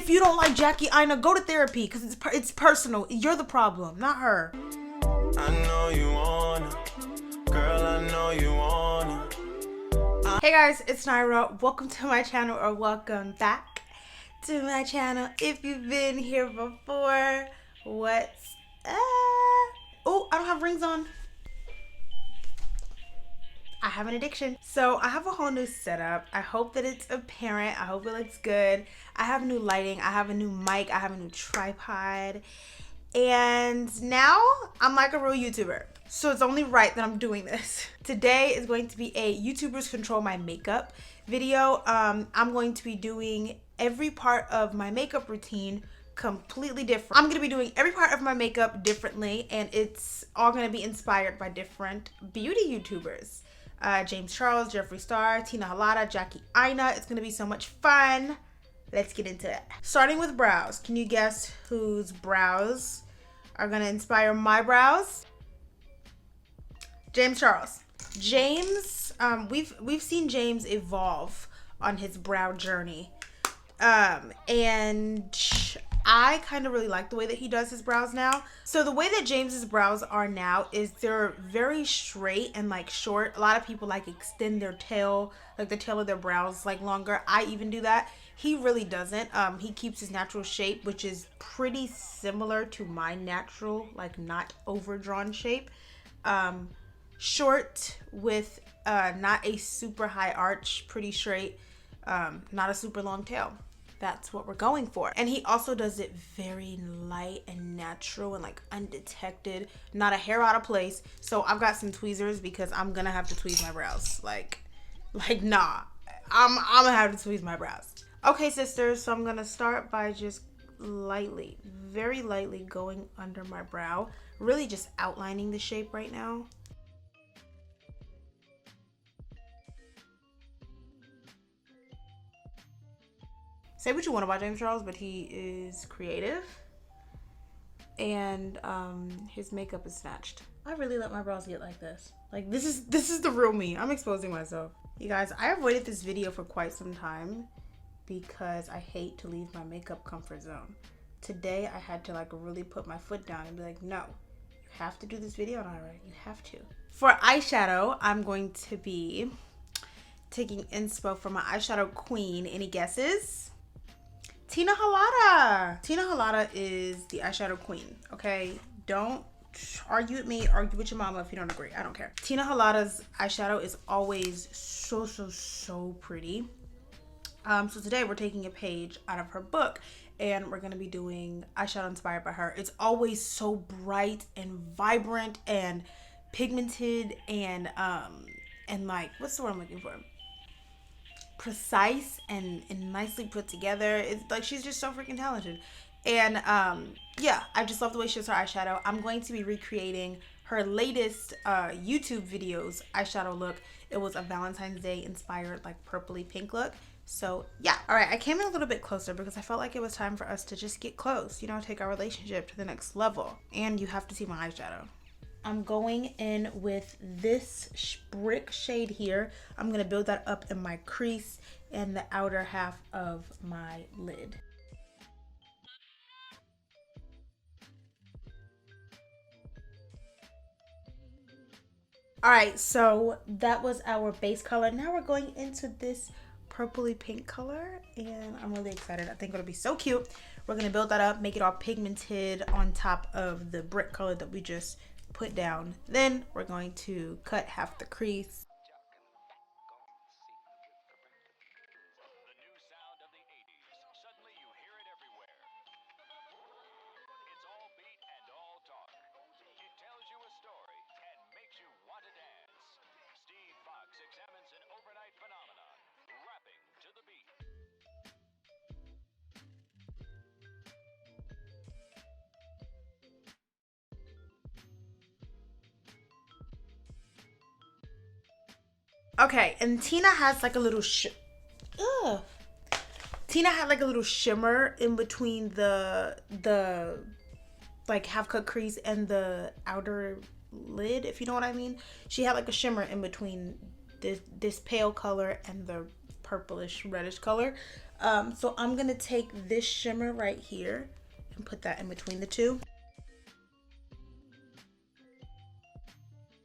if you don't like Jackie Aina, go to therapy because it's personal. You're the problem, not her. I know you wanna, girl, I know you wanna. Hey guys, it's Nyra. Welcome to my channel, or welcome back to my channel. If you've been here before, what's up? Oh, I don't have rings on. I have an addiction. So I have a whole new setup. I hope that it's apparent. I hope it looks good. I have new lighting. I have a new mic. I have a new tripod. And now I'm like a real YouTuber. So it's only right that I'm doing this. Today is going to be a YouTubers Control My Makeup video. I'm going to be doing every part of my makeup routine completely different. I'm going to be doing every part of my makeup differently, and it's all going to be inspired by different beauty YouTubers. James Charles, Jeffree Star, Tina Halada, Jackie Aina. It's going to be so much fun. Let's get into it. Starting with brows. Can you guess whose brows are going to inspire my brows? James Charles. James, we've seen James evolve on his brow journey. And I kind of really like the way that he does his brows now. So the way that James's brows are now is they're very straight and like short. A lot of people like extend their tail, like the tail of their brows like longer. I even do that. He really doesn't. He keeps his natural shape, which is pretty similar to my natural, like not overdrawn shape. Short with not a super high arch, pretty straight, not a super long tail. That's what we're going for. And he also does it very light and natural and like undetected, not a hair out of place. So I've got some tweezers because I'm gonna have to tweeze my brows. Like nah, I'm gonna have to tweeze my brows. Okay, sisters, so I'm gonna start by just lightly, very lightly going under my brow, really just outlining the shape right now. Say what you want about James Charles, but he is creative, and his makeup is snatched. I really let my brows get like this. Like this is the real me. I'm exposing myself. You guys, I avoided this video for quite some time because I hate to leave my makeup comfort zone. Today I had to like really put my foot down and be like, no, you have to do this video, Nyra. You have to. For eyeshadow, I'm going to be taking inspo from my eyeshadow queen. Any guesses? Tina Halada. Tina Halada is the eyeshadow queen, okay? Don't argue with me, argue with your mama if you don't agree. I don't care. Tina Halada's eyeshadow is always so pretty. So today we're taking a page out of her book and we're gonna be doing eyeshadow inspired by her. It's always so bright and vibrant and pigmented and like, what's the word I'm looking for? Precise and nicely put together. It's like she's just so freaking talented. And yeah, I just love the way she does her eyeshadow. I'm going to be recreating her latest YouTube videos eyeshadow look. It was a Valentine's Day inspired like purpley pink look. So yeah. All right, I came in a little bit closer because I felt like it was time for us to just get close, you know, take our relationship to the next level. And you have to see my eyeshadow. I'm going in with this brick shade here. I'm going to build that up in my crease and the outer half of my lid. All right, so that was our base color. Now we're going into this purpley pink color and I'm really excited. I think it'll be so cute. We're going to build that up, make it all pigmented on top of the brick color that we just put down. Then we're going to cut half the crease. The new sound of the 80s. Suddenly you hear it everywhere. It's all beat and all talk. It tells you a story and makes you want to dance. Steve Fox examines an overnight phenomenon, rapping to the beat. Okay, and Tina has like a little Tina had like a little shimmer in between the like half cut crease and the outer lid, if you know what I mean. She had like a shimmer in between this pale color and the purplish reddish color. So I'm gonna take this shimmer right here and put that in between the two.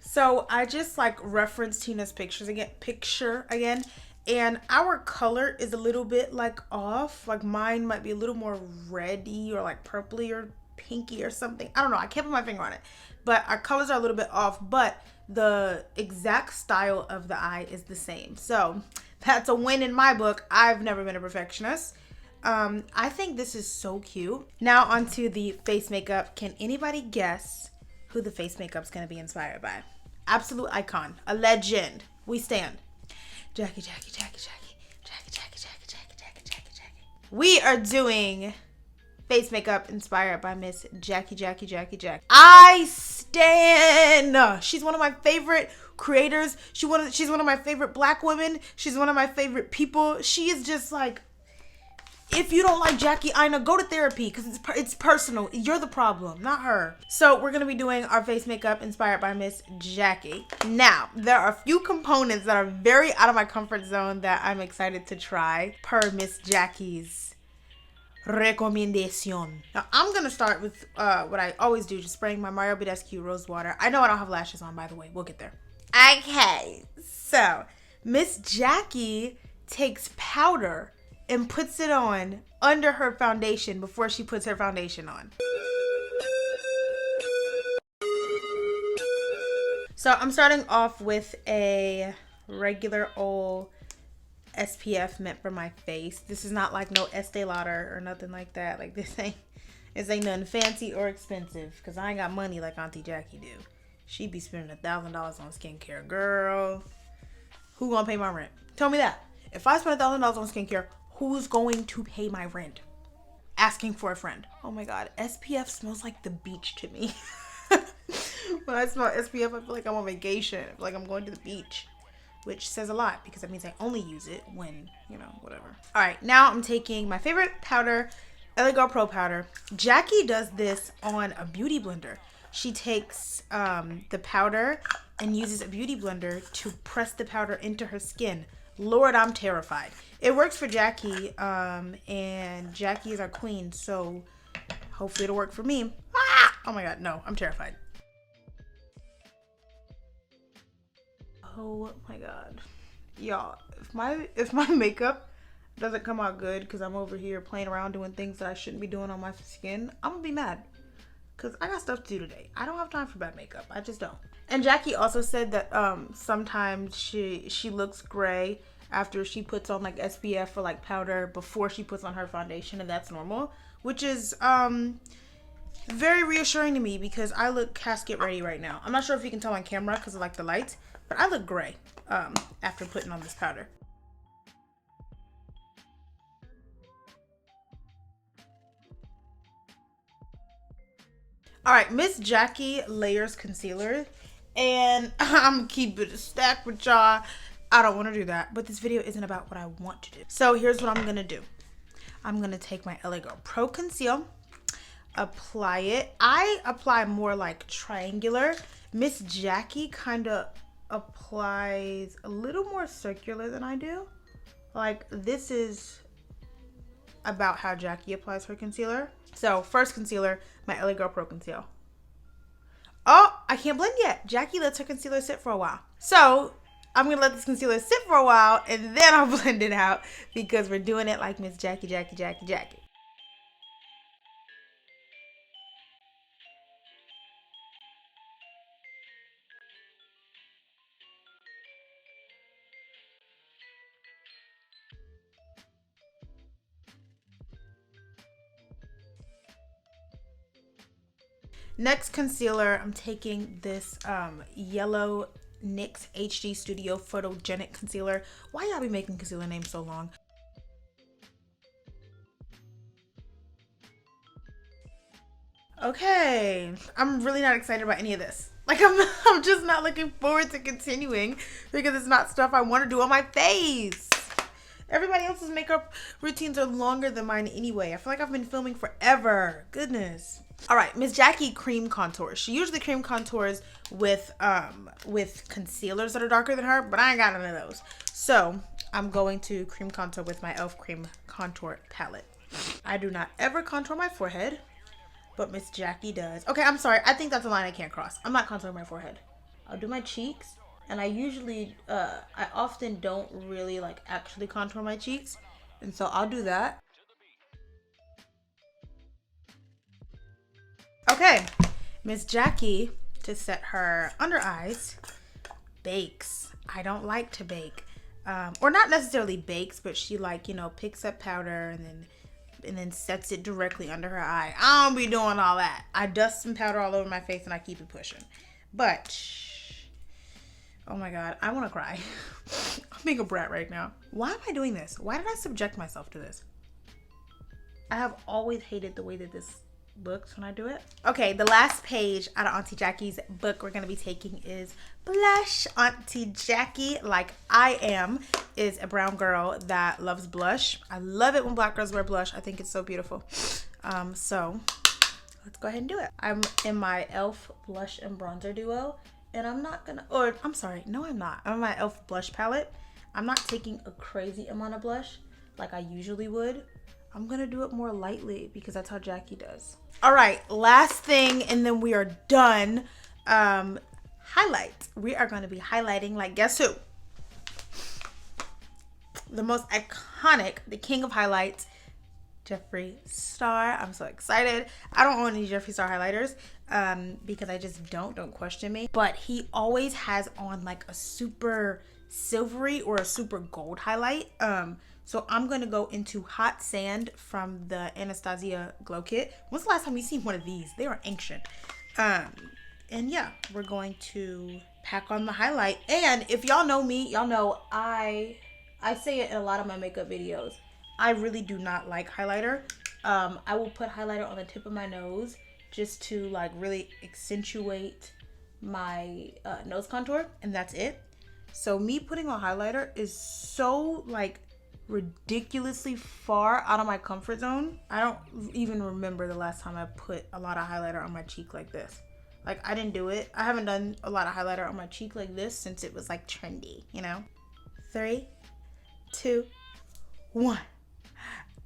So I just like referenced Tina's picture again, and our color is a little bit like off. Like mine might be a little more reddy or like purpley or pinky or something. I don't know. I can't put my finger on it, but our colors are a little bit off, but the exact style of the eye is the same. So that's a win in my book. I've never been a perfectionist. I think this is so cute. Now onto the face makeup. Can anybody guess who the face makeup's gonna be inspired by? Absolute icon, a legend. We stand. Jackie. We are doing face makeup inspired by Miss Jackie. I stan. She's one of my favorite creators. She's one of my favorite black women. She's one of my favorite people. She is just like, if you don't like Jackie Aina, go to therapy because it's personal. You're the problem, not her. So we're going to be doing our face makeup inspired by Miss Jackie. Now, there are a few components that are very out of my comfort zone that I'm excited to try per Miss Jackie's recommendation. Now, I'm going to start with what I always do, just spraying my Mario Badescu Rose Water. I know I don't have lashes on, by the way. We'll get there. Okay, so Miss Jackie takes powder and puts it on under her foundation before she puts her foundation on. So I'm starting off with a regular old SPF meant for my face. This is not like no Estee Lauder or nothing like that. Like this ain't nothing fancy or expensive because I ain't got money like Auntie Jackie do. She be spending $1,000 on skincare. Girl, who gonna pay my rent? Tell me that. If I spend $1,000 on skincare, who's going to pay my rent? Asking for a friend. Oh my God, SPF smells like the beach to me. When I smell SPF, I feel like I'm on vacation. I feel like I'm going to the beach, which says a lot because that means I only use it when, you know, whatever. All right, now I'm taking my favorite powder, LA Girl Pro Powder. Jackie does this on a beauty blender. She takes the powder and uses a beauty blender to press the powder into her skin. Lord, I'm terrified. It works for Jackie, and Jackie is our queen, so hopefully it'll work for me. Ah! Oh my God, no, I'm terrified. Oh my God. Y'all, if my makeup doesn't come out good because I'm over here playing around doing things that I shouldn't be doing on my skin, I'm gonna be mad. Because I got stuff to do today. I don't have time for bad makeup. I just don't. And Jackie also said that sometimes she looks gray after she puts on like SPF or like powder before she puts on her foundation, and that's normal, which is very reassuring to me because I look casket ready right now. I'm not sure if you can tell on camera because of like the lights, but I look gray after putting on this powder. All right, Miss Jackie layers concealer, and I'm keeping it stacked with y'all. I don't want to do that, but this video isn't about what I want to do. So here's what I'm gonna do. I'm gonna take my LA Girl Pro Conceal, apply it. I apply more like triangular. Miss Jackie kind of applies a little more circular than I do. Like this is about how Jackie applies her concealer. So first concealer, my LA Girl Pro Conceal. Oh, I can't blend yet. Jackie lets her concealer sit for a while. So I'm gonna let this concealer sit for a while and then I'll blend it out because we're doing it like Miss Jackie. Next concealer, I'm taking this yellow NYX HD Studio Photogenic Concealer. Why y'all be making concealer names so long? Okay, I'm really not excited about any of this. Like I'm just not looking forward to continuing because it's not stuff I want to do on my face. Everybody else's makeup routines are longer than mine anyway. I feel like I've been filming forever. Goodness. All right, Miss Jackie cream contours. She usually cream contours with concealers that are darker than her, but I ain't got none of those. So I'm going to cream contour with my e.l.f. cream contour palette. I do not ever contour my forehead, but Miss Jackie does. Okay, I'm sorry. I think that's a line I can't cross. I'm not contouring my forehead. I'll do my cheeks, and I usually, I often don't really like actually contour my cheeks, and so I'll do that. Okay, Miss Jackie, to set her under eyes, bakes. I don't like to bake, or not necessarily bakes, but she like, you know, picks up powder and then sets it directly under her eye. I don't be doing all that. I dust some powder all over my face and I keep it pushing. But, oh my God, I want to cry. I'm being a brat right now. Why am I doing this? Why did I subject myself to this? I have always hated the way that this looks when I do it. Okay, the last page out of Auntie Jackie's book we're gonna be taking is Blush. Auntie Jackie, like I am, is a brown girl that loves blush. I love it when black girls wear blush. I think it's so beautiful. So let's go ahead and do it. I'm in my e.l.f. blush and bronzer duo, and I'm not gonna, or I'm sorry, no I'm not. I'm in my e.l.f. blush palette. I'm not taking a crazy amount of blush like I usually would. I'm gonna do it more lightly because that's how Jackie does. All right, last thing, and then we are done. Highlights. We are gonna be highlighting, like, guess who? The most iconic, the king of highlights, Jeffree Star. I'm so excited. I don't own any Jeffree Star highlighters because I just don't question me. But he always has on like a super silvery or a super gold highlight. So I'm going to go into Hot Sand from the Anastasia Glow Kit. When's the last time you seen one of these? They are ancient. And yeah, we're going to pack on the highlight. And if y'all know me, y'all know I say it in a lot of my makeup videos. I really do not like highlighter. I will put highlighter on the tip of my nose just to like really accentuate my nose contour, and that's it. So me putting on highlighter is so like ridiculously far out of my comfort zone. I don't even remember the last time I put a lot of highlighter on my cheek like this. Like, I didn't do it. I haven't done a lot of highlighter on my cheek like this since it was like trendy, you know? 3, 2, 1.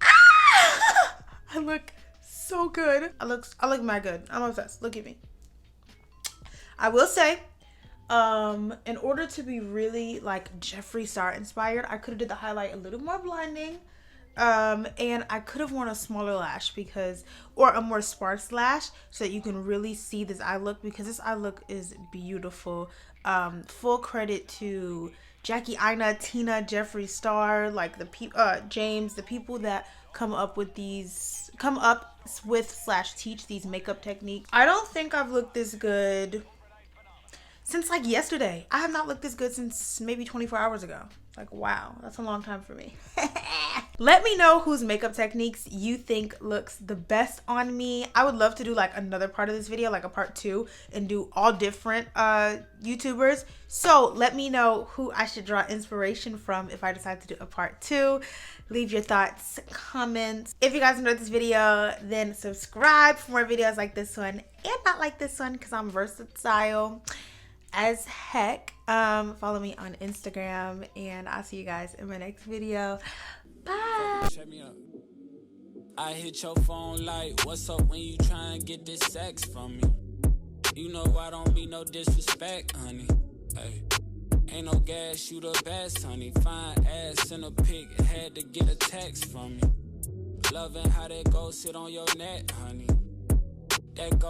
Ah! I look so good. I look mad good. I'm obsessed. Look at me. I will say, in order to be really like Jeffree Star inspired, I could have did the highlight a little more blinding, and I could have worn a smaller lash or a more sparse lash so that you can really see this eye look, because this eye look is beautiful. Full credit to Jackie, Ina, Tina, Jeffree Star, like James, the people that come up with / teach these makeup techniques. I don't think I've looked this good since like yesterday. I have not looked this good since maybe 24 hours ago. Like, wow, that's a long time for me. Let me know whose makeup techniques you think looks the best on me. I would love to do like another part of this video, like a part 2, and do all different YouTubers. So let me know who I should draw inspiration from if I decide to do a part 2. Leave your thoughts, comments. If you guys enjoyed this video, then subscribe for more videos like this one and not like this one, because I'm versatile as heck. Follow me on Instagram, and I'll see you guys in my next video. Bye. Check me up. I hit your phone like, what's up when you try and get this sex from me? You know I don't mean no disrespect, honey. Hey, ain't no gas, you the best, honey. Fine ass in a pic, had to get a text from me. Loving how that go sit on your neck, honey. That go